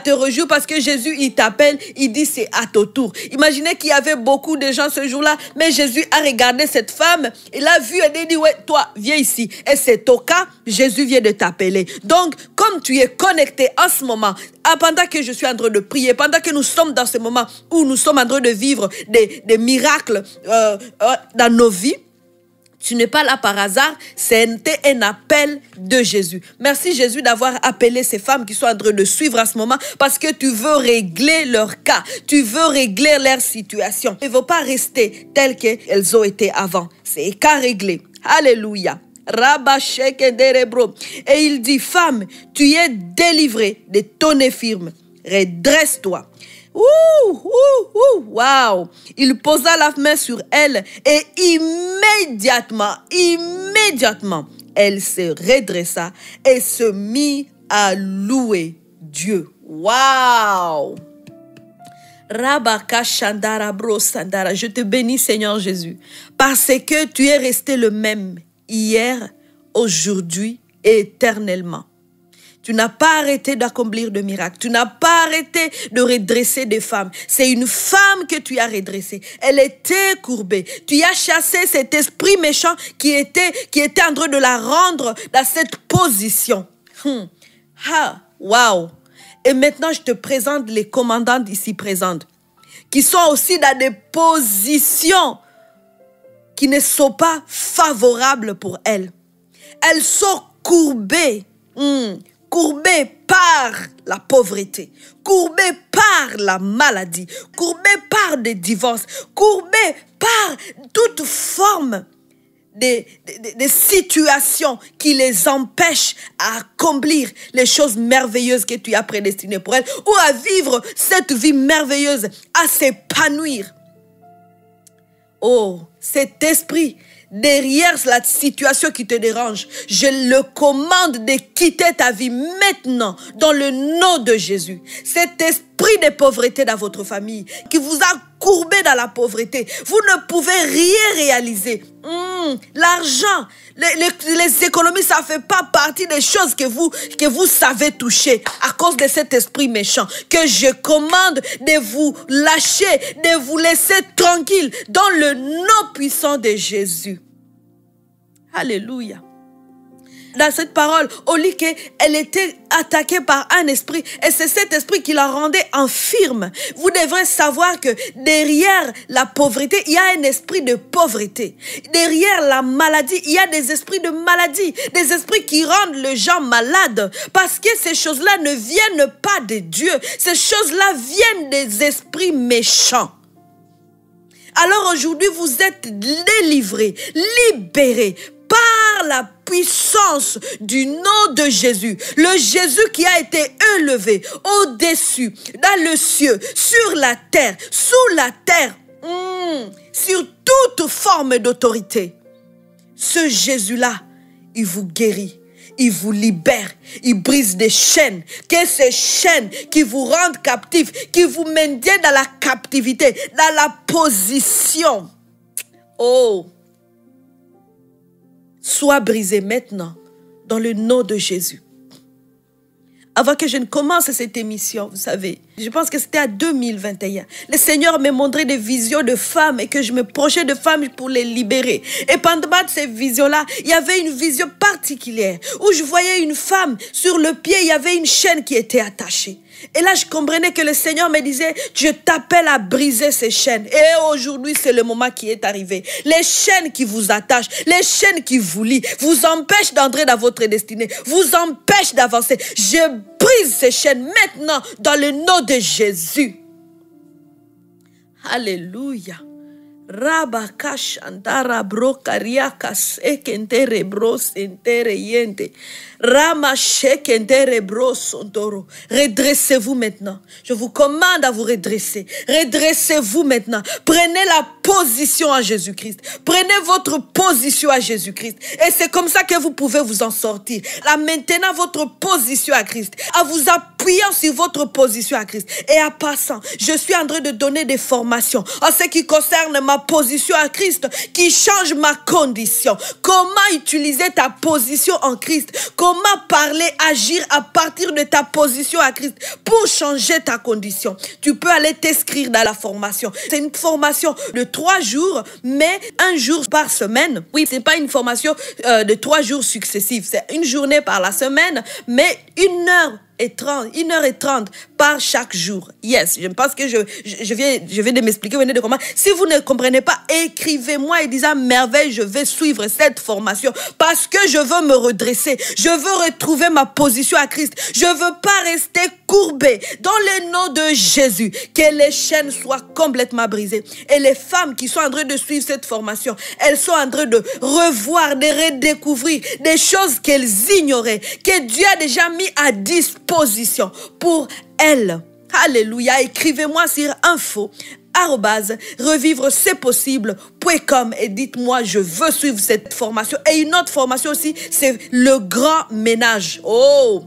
[SPEAKER 1] te réjouir parce que Jésus, il t'appelle, il dit c'est à ton tour. Imaginez qu'il y avait beaucoup de gens ce jour-là, mais Jésus a regardé cette femme, il a vu, elle a dit, ouais, toi, viens ici. Et c'est ton cas, Jésus vient de t'appeler. Donc, comme tu es connecté en ce moment, pendant que je suis en train de prier, pendant que nous sommes dans ce moment où nous sommes en train de vivre des miracles dans nos vies, tu n'es pas là par hasard, c'était un appel de Jésus. Merci Jésus d'avoir appelé ces femmes qui sont en train de suivre à ce moment parce que tu veux régler leur cas, tu veux régler leur situation. Il ne faut pas rester telles qu'elles ont été avant. C'est cas réglé. Alléluia. Et il dit, femme, tu es délivrée de ton infirme. Redresse-toi. Wow. Il posa la main sur elle et immédiatement, elle se redressa et se mit à louer Dieu. Wow. Rabaka Shandara Bro Sandara, je te bénis Seigneur Jésus parce que tu es resté le même hier, aujourd'hui et éternellement. Tu n'as pas arrêté d'accomplir de miracles. Tu n'as pas arrêté de redresser des femmes. C'est une femme que tu as redressée. Elle était courbée. Tu as chassé cet esprit méchant qui était en train de la rendre dans cette position. Wow. Et maintenant, je te présente les commandantes ici présentes, qui sont aussi dans des positions qui ne sont pas favorables pour elles. Elles sont courbées, courbées par la pauvreté, courbées par la maladie, courbées par des divorces, courbées par toute forme des situations qui les empêchent à accomplir les choses merveilleuses que tu as prédestinées pour elles, ou à vivre cette vie merveilleuse, à s'épanouir. Oh, cet esprit derrière la situation qui te dérange, je le commande de quitter ta vie maintenant dans le nom de Jésus. Cet esprit de pauvreté dans votre famille qui vous a courbé dans la pauvreté, vous ne pouvez rien réaliser. L'argent, les économies, ça ne fait pas partie des choses que vous savez toucher à cause de cet esprit méchant que je commande de vous lâcher, de vous laisser tranquille dans le nom puissant de Jésus. Alléluia. Dans cette parole, au lieu qu'elle était attaquée par un esprit, et c'est cet esprit qui la rendait infirme. Vous devrez savoir que derrière la pauvreté, il y a un esprit de pauvreté. Derrière la maladie, il y a des esprits de maladie, des esprits qui rendent les gens malades, parce que ces choses-là ne viennent pas de Dieu. Ces choses-là viennent des esprits méchants. Alors aujourd'hui, vous êtes délivrés, libérés, par la puissance du nom de Jésus, le Jésus qui a été élevé au-dessus, dans le ciel, sur la terre, sous la terre, sur toute forme d'autorité. Ce Jésus-là, il vous guérit, il vous libère, il brise des chaînes, que ces chaînes qui vous rendent captifs, qui vous maintiennent dans la captivité, dans la position. Oh! Sois brisé maintenant dans le nom de Jésus. Avant que je ne commence cette émission, vous savez, je pense que c'était en 2021. Le Seigneur me montrait des visions de femmes et que je me projetais de femmes pour les libérer. Et pendant ces visions-là, il y avait une vision particulière où je voyais une femme sur le pied, il y avait une chaîne qui était attachée. Et là, je comprenais que le Seigneur me disait, je t'appelle à briser ces chaînes. Et aujourd'hui, c'est le moment qui est arrivé. Les chaînes qui vous attachent, les chaînes qui vous lient, vous empêchent d'entrer dans votre destinée, vous empêchent d'avancer. Je brise ces chaînes maintenant dans le nom de Jésus. Alléluia. Rabakash antara bro kariakas ekentere bro sentere yente. Ramashek entere bro sontoro. Redressez-vous maintenant. Je vous commande à vous redresser. Redressez-vous maintenant. Prenez la position à Jésus-Christ. Prenez votre position à Jésus-Christ. Et c'est comme ça que vous pouvez vous en sortir. Là maintenant votre position à Christ. En vous appuyant sur votre position à Christ. Et en passant, je suis en train de donner des formations en ce qui concerne ma position à Christ, qui change ma condition. Comment utiliser ta position en Christ? Comment parler, agir à partir de ta position à Christ pour changer ta condition? Tu peux aller t'inscrire dans la formation. C'est une formation de 3 jours, mais 1 jour par semaine. Oui, c'est pas une formation de 3 jours successifs. C'est une journée par la semaine, mais 1h30 par chaque jour. Yes, je pense que je viens de m'expliquer, venez de comment. Si vous ne comprenez pas, écrivez-moi et dites à merveille, je vais suivre cette formation parce que je veux me redresser. Je veux retrouver ma position à Christ. Je veux pas rester courbé. Dans le nom de Jésus, que les chaînes soient complètement brisées. Et les femmes qui sont en train de suivre cette formation, elles sont en train de revoir, de redécouvrir des choses qu'elles ignoraient, que Dieu a déjà mis à disposition pour elles. Alléluia. Écrivez-moi sur info@revivre-c'est-possible.com et dites-moi, je veux suivre cette formation. Et une autre formation aussi, c'est le grand ménage. Oh,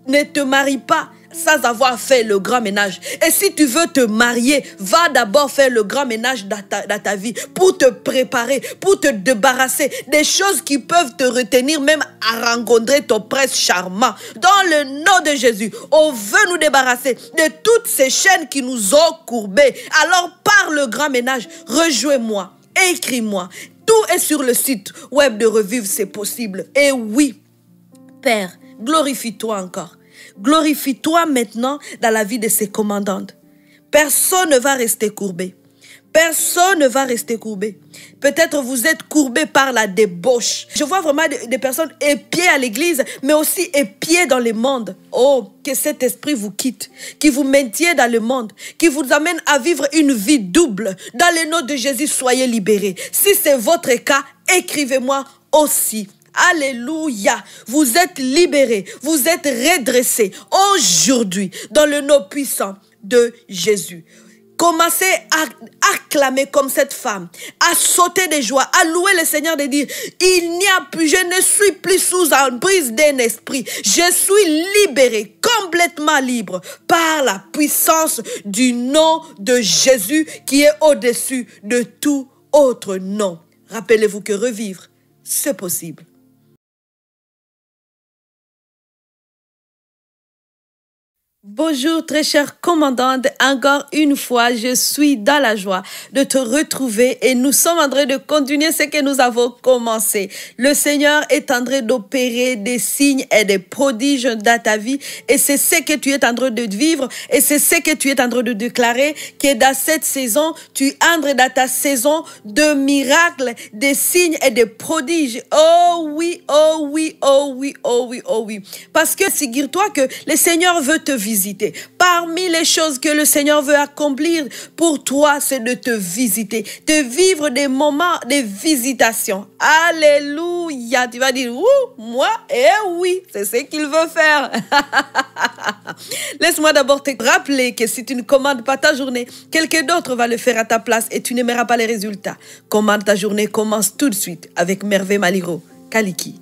[SPEAKER 1] ne te marie pas sans avoir fait le grand ménage. Et si tu veux te marier, va d'abord faire le grand ménage dans ta vie pour te préparer, pour te débarrasser des choses qui peuvent te retenir même à rencontrer ton prince charmant. Dans le nom de Jésus, on veut nous débarrasser de toutes ces chaînes qui nous ont courbés. Alors par le grand ménage, rejoins-moi, écris-moi. Tout est sur le site web de Revivre, c'est possible. Et oui, Père, glorifie-toi encore. Glorifie-toi maintenant dans la vie de ces commandantes. Personne ne va rester courbé. Personne ne va rester courbé. Peut-être vous êtes courbé par la débauche. Je vois vraiment des personnes épiées à l'église, mais aussi épiées dans le monde. Oh, que cet esprit vous quitte, qui vous maintient dans le monde, qui vous amène à vivre une vie double. Dans le nom de Jésus, soyez libérés. Si c'est votre cas, écrivez-moi aussi. Alléluia. Vous êtes libérés, vous êtes redressés aujourd'hui dans le nom puissant de Jésus. Commencez à acclamer comme cette femme, à sauter de joie, à louer le Seigneur, de dire, il n'y a plus, je ne suis plus sous emprise d'un esprit. Je suis libéré, complètement libre par la puissance du nom de Jésus qui est au-dessus de tout autre nom. Rappelez-vous que revivre, c'est possible. Bonjour très chère commandante, encore une fois je suis dans la joie de te retrouver et nous sommes en train de continuer ce que nous avons commencé. Le Seigneur est en train d'opérer des signes et des prodiges dans ta vie et c'est ce que tu es en train de vivre et c'est ce que tu es en train de déclarer que dans cette saison, tu entres dans ta saison de miracles, des signes et des prodiges. Oh oui, oh oui, oh oui, oh oui, oh oui. Parce que figure-toi que le Seigneur veut te visiter. Parmi les choses que le Seigneur veut accomplir pour toi, c'est de te visiter, de vivre des moments de visitation. Alléluia. Tu vas dire, moi, oui, c'est ce qu'il veut faire. Laisse-moi d'abord te rappeler que si tu ne commandes pas ta journée, quelqu'un d'autre va le faire à ta place et tu n'aimeras pas les résultats. Commande ta journée, commence tout de suite avec Merveille Maliro, Kaliki.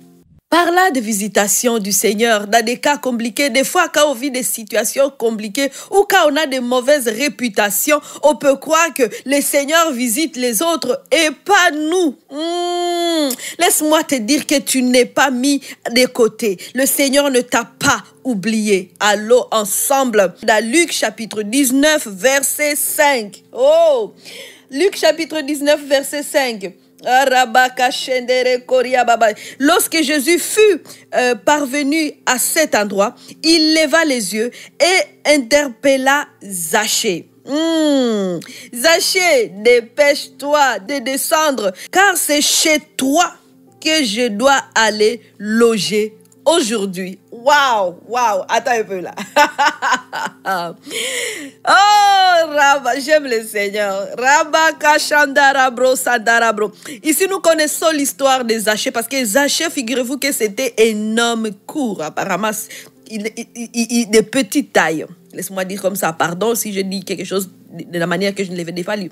[SPEAKER 1] Par là de visitation du Seigneur, dans des cas compliqués, des fois quand on vit des situations compliquées ou quand on a de mauvaises réputations, on peut croire que le Seigneur visite les autres et pas nous. Laisse-moi te dire que tu n'es pas mis de côté. Le Seigneur ne t'a pas oublié. Allons ensemble dans Luc chapitre 19, verset 5. Oh, Luc chapitre 19, verset 5. Lorsque Jésus fut parvenu à cet endroit, il leva les yeux et interpella Zachée. Zachée, dépêche-toi de descendre, car c'est chez toi que je dois aller loger aujourd'hui. Waouh, waouh, attends un peu là. Oh, Rabba, j'aime le Seigneur. Rabba Kashandarabro Sadarabro. Ici, nous connaissons l'histoire de Zachée parce que Zachée, figurez-vous que c'était un homme court, apparemment, de petite taille. Laisse-moi dire comme ça, pardon si je dis quelque chose de la manière que je ne l'avais pas lu.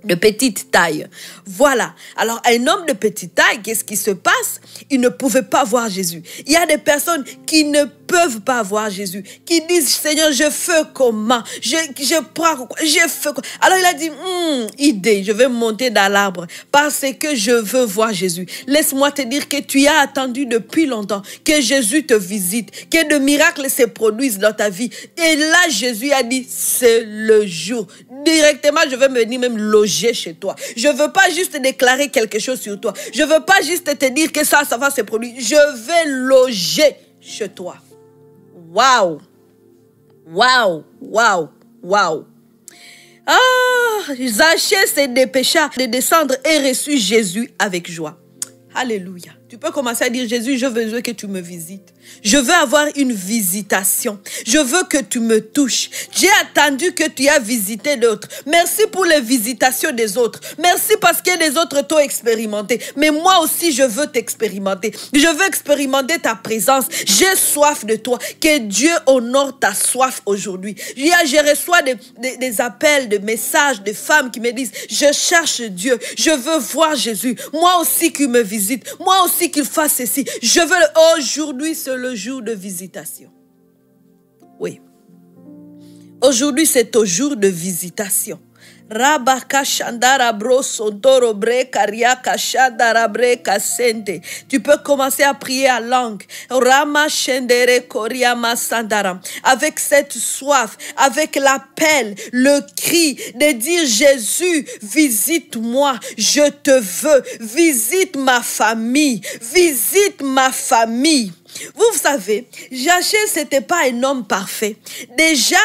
[SPEAKER 1] De petite taille. Voilà. Alors, un homme de petite taille, qu'est-ce qui se passe? Il ne pouvait pas voir Jésus. Il y a des personnes qui ne peuvent pas voir Jésus, qui disent, Seigneur, je fais comment? Je prends quoi? Je fais quoi? Alors, il a dit, idée, je vais monter dans l'arbre parce que je veux voir Jésus. Laisse-moi te dire que tu as attendu depuis longtemps que Jésus te visite, que de miracles se produisent dans ta vie. Et là, Jésus a dit, c'est le jour. Directement, je vais venir même loger chez toi. Je ne veux pas juste déclarer quelque chose sur toi. Je ne veux pas juste te dire que ça va se produire. Je vais loger chez toi. Waouh! Waouh! Waouh! Waouh! Ah! Zachée s'est dépêché de descendre et reçut Jésus avec joie. Alléluia. Tu peux commencer à dire, Jésus, je veux que tu me visites. Je veux avoir une visitation. Je veux que tu me touches. J'ai attendu que tu as visité l'autre. Merci pour les visitations des autres. Merci parce que les autres t'ont expérimenté. Mais moi aussi, je veux t'expérimenter. Je veux expérimenter ta présence. J'ai soif de toi. Que Dieu honore ta soif aujourd'hui. Je reçois des appels, des messages de femmes qui me disent, je cherche Dieu. Je veux voir Jésus. Moi aussi qu'il me visite. Moi aussi qu'il fasse ceci. Je veux aujourd'hui, c'est le jour de visitation. Oui. Aujourd'hui, c'est au jour de visitation. Rabaka Shandara Bro Sondoro Bre Kariaka Shandara Bre Kasente. Tu peux commencer à prier à langue. Rama Shendere Koriama Sandara. Avec cette soif, avec l'appel, le cri de dire Jésus, visite-moi, je te veux, visite ma famille, visite ma famille. Vous savez, Zachée, c'était pas un homme parfait. Déjà,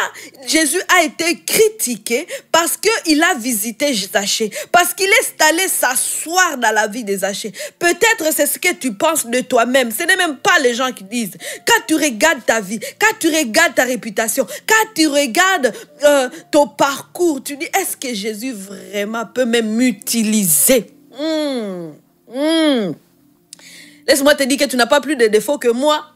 [SPEAKER 1] Jésus a été critiqué parce qu'il a visité Zachée, parce qu'il est allé s'asseoir dans la vie de Zachée. Peut-être c'est ce que tu penses de toi-même. Ce n'est même pas les gens qui disent. Quand tu regardes ta vie, quand tu regardes ta réputation, quand tu regardes ton parcours, tu dis, est-ce que Jésus vraiment peut même m'utiliser? Laisse-moi te dire que tu n'as pas plus de défauts que moi.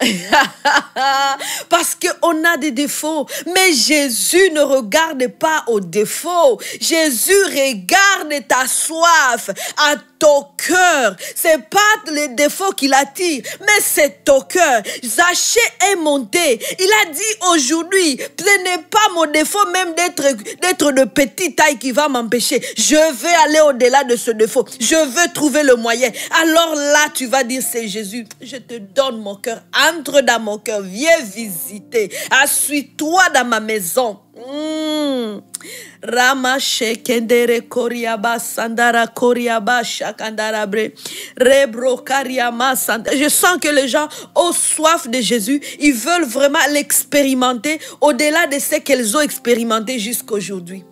[SPEAKER 1] Parce qu'on a des défauts. Mais Jésus ne regarde pas aux défauts. Jésus regarde ta soif, à ton cœur. C'est pas les défauts qui l'attire, mais c'est ton cœur. Zachée est monté. Il a dit aujourd'hui, ce n'est pas mon défaut même d'être de petite taille qui va m'empêcher. Je vais aller au-delà de ce défaut. Je veux trouver le moyen. Alors là, tu vas dire, c'est Jésus, je te donne mon cœur. Entre dans mon cœur. Viens visiter. Assis-toi dans ma maison. Rama shekendere koriaba sandara koriaba shakandara bre rebro kariama sandara. Je sens que les gens ont soif de Jésus. Ils veulent vraiment l'expérimenter au-delà de ce qu'ils ont expérimenté jusqu'aujourd'hui.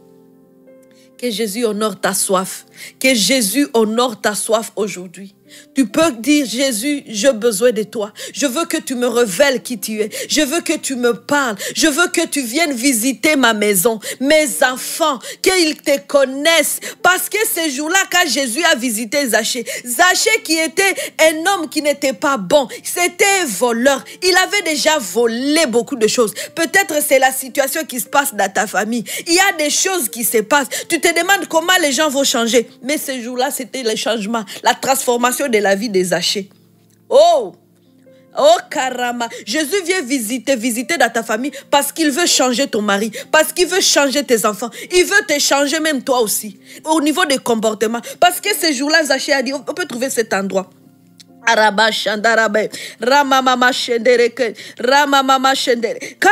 [SPEAKER 1] Que Jésus honore ta soif. Que Jésus honore ta soif aujourd'hui. Tu peux dire, Jésus, j'ai besoin de toi. Je veux que tu me révèles qui tu es. Je veux que tu me parles. Je veux que tu viennes visiter ma maison, mes enfants, qu'ils te connaissent. Parce que ce jour-là, quand Jésus a visité Zachée, Zachée qui était un homme qui n'était pas bon, c'était un voleur. Il avait déjà volé beaucoup de choses. Peut-être c'est la situation qui se passe dans ta famille. Il y a des choses qui se passent. Tu te demandes comment les gens vont changer. Mais ce jour-là, c'était le changement, la transformation de la vie des Zachée. Oh caramba, Jésus vient visiter dans ta famille parce qu'il veut changer ton mari, parce qu'il veut changer tes enfants, il veut te changer même toi aussi, au niveau des comportements. Parce que ce jour-là, Zachée a dit, on peut trouver cet endroit. Quand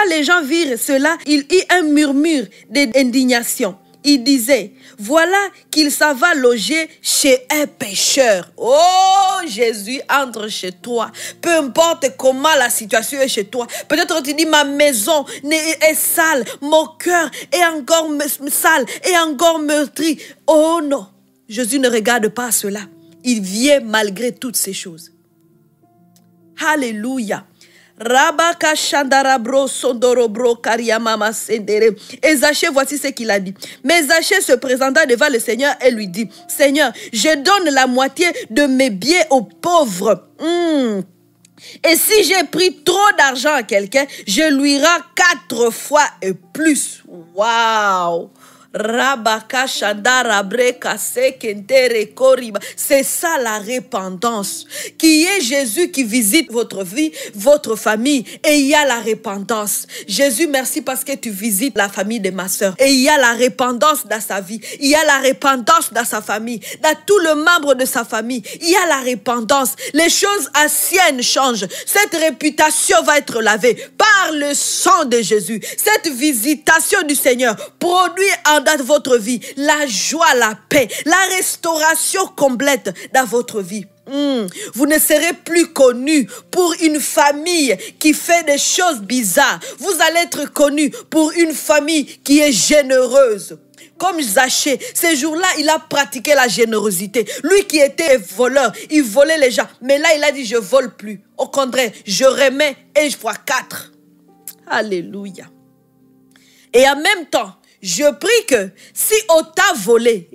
[SPEAKER 1] les gens virent cela, il y eut un murmure d'indignation. Il disait, voilà qu'il s'en va loger chez un pécheur. Oh, Jésus entre chez toi. Peu importe comment la situation est chez toi. Peut-être tu dis, ma maison est sale. Mon cœur est encore sale et encore meurtri. Oh non, Jésus ne regarde pas cela. Il vient malgré toutes ces choses. Alléluia. Rabaka Shandarabro Sondorobro Kariamama Sendere. Et Zachée, voici ce qu'il a dit. Mais Zachée se présenta devant le Seigneur et lui dit, Seigneur, je donne la moitié de mes biens aux pauvres. Et si j'ai pris trop d'argent à quelqu'un, je lui rends 4 fois et plus. Waouh! Rabaka Shandara Breka Sekentere Koriba. C'est ça la repentance. Qui est Jésus qui visite votre vie, votre famille. Et il y a la repentance. Jésus, merci parce que tu visites la famille de ma soeur. Et il y a la repentance dans sa vie. Il y a la repentance dans sa famille. Dans tout le membre de sa famille. Il y a la repentance. Les choses anciennes changent. Cette réputation va être lavée par le sang de Jésus. Cette visitation du Seigneur produit en dans votre vie la joie, la paix, la restauration complète dans votre vie. Vous ne serez plus connu pour une famille qui fait des choses bizarres. Vous allez être connu pour une famille qui est généreuse. Comme Zachée, ces jours-là, il a pratiqué la générosité. Lui qui était voleur, il volait les gens. Mais là, il a dit, je vole plus. Au contraire, je remets et je vois 4. Alléluia. Et en même temps, je prie que si on t'a volé,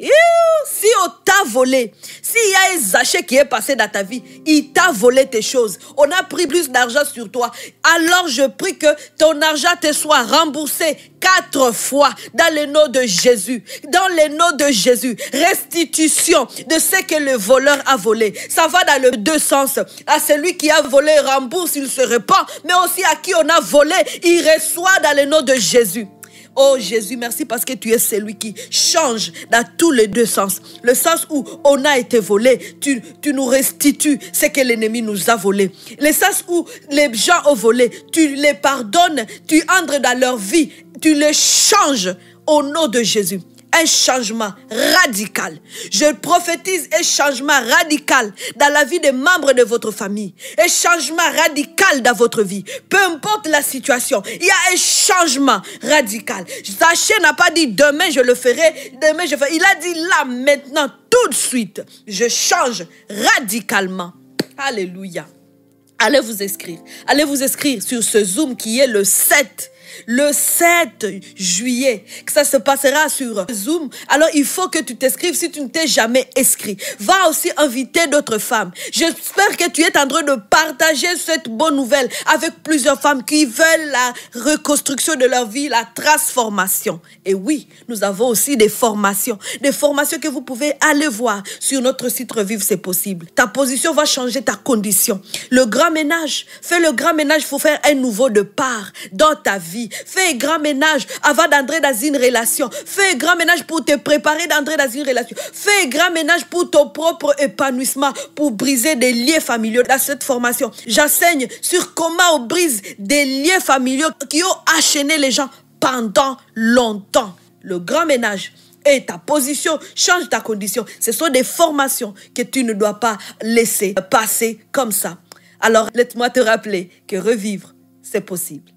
[SPEAKER 1] s'il y a un Zachée qui est passé dans ta vie, il t'a volé tes choses, on a pris plus d'argent sur toi, alors je prie que ton argent te soit remboursé 4 fois dans le nom de Jésus. Dans le nom de Jésus, restitution de ce que le voleur a volé. Ça va dans les deux sens. À celui qui a volé, rembourse, il se répand, mais aussi à qui on a volé, il reçoit dans le nom de Jésus. Oh Jésus, merci parce que tu es celui qui change dans tous les deux sens. Le sens où on a été volé, tu nous restitues ce que l'ennemi nous a volé. Le sens où les gens ont volé, tu les pardonnes, tu entres dans leur vie, tu les changes au nom de Jésus. Un changement radical. Je prophétise un changement radical dans la vie des membres de votre famille. Un changement radical dans votre vie. Peu importe la situation, il y a un changement radical. Sachez n'a pas dit demain je le ferai, demain je ferai. Il a dit là, maintenant, tout de suite, je change radicalement. Alléluia. Allez vous inscrire. Allez vous inscrire sur ce Zoom qui est le 7 juillet, que ça se passera sur Zoom. Alors il faut que tu t'inscrives si tu ne t'es jamais inscrit. Va aussi inviter d'autres femmes. J'espère que tu es en train de partager cette bonne nouvelle avec plusieurs femmes qui veulent la reconstruction de leur vie, la transformation. Et oui, nous avons aussi des formations que vous pouvez aller voir sur notre site Revivre, c'est possible. Ta position va changer ta condition. Le grand ménage, fais le grand ménage pour faire un nouveau départ dans ta vie. Fais un grand ménage avant d'entrer dans une relation. Fais un grand ménage pour te préparer d'entrer dans une relation. Fais un grand ménage pour ton propre épanouissement, pour briser des liens familiaux. Dans cette formation, j'enseigne sur comment on brise des liens familiaux qui ont enchaîné les gens pendant longtemps. Le grand ménage et ta position change ta condition. Ce sont des formations que tu ne dois pas laisser passer comme ça. Alors, laisse-moi te rappeler que revivre, c'est possible.